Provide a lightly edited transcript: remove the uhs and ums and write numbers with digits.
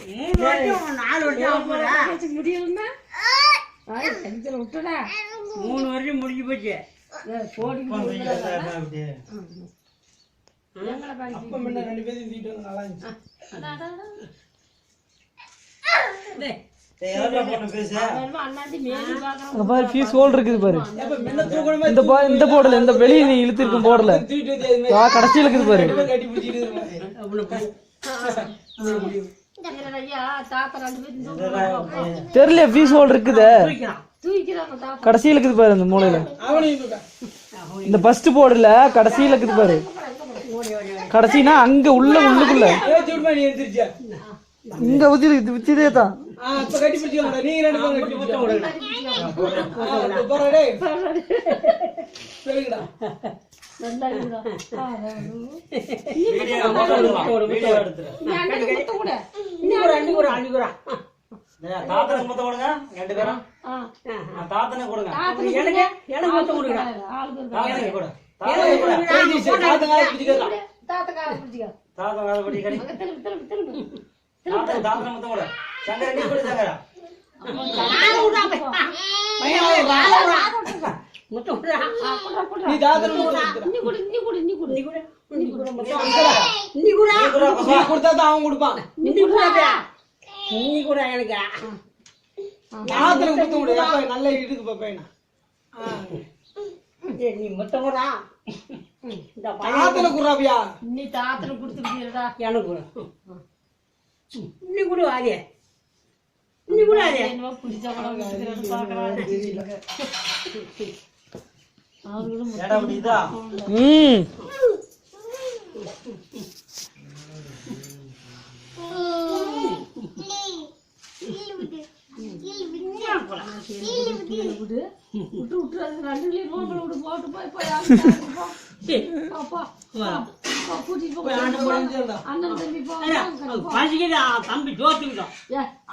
4 வருஷம் முடியலன்னா விட்டுடா 3 வருஷம் முடிஞ்சு போச்சு. இந்த போடல இந்த வெளியே நீ இழுத்திருக்கும் போடல கடைசி இழுக்குது பாரு. தெரியல பீஸ் ஹோல் இருக்குது கடைசியில் இருக்குது பாரு. இந்த மூலையில இந்த ஃபர்ஸ்ட் போர்டுல கடைசியில் இருக்குது பாரு. கடைசினா அங்க உள்ளுக்குள்ள இங்க உச்சிதே தான். தாத்தனுக்கு மொத்தம் கொடுங்க 2 பேரும். தாத்தனுக்கு கொடுங்க. எனக்கு மொத்தம் கொடுங்க. தாத்தனுக்கு கொடு. தாத்தனுக்கு மொத்தம் கொடு. சங்கர நீ கொடு சங்கரா. அவன் கொடுப்பான். நல்ல இடுக்கு பாப்பேன். நீ மொத்தம் கூடா தாத்தனை குறாபியா நீ தாத்தனை கொடுத்துருக்கீங்கடா. எனக்கு இன்னி கூட ஆதிய இன்னி கூட ஆதிய என்னவோ பிடிச்சா கூட பாக்குறாங்க. அவங்களும் ஏடா அப்படிதா. கூட்டிட்டு போ. அண்ணன் தம்பி போ. தம்பி ஜோத்துக்கிட்டோம்.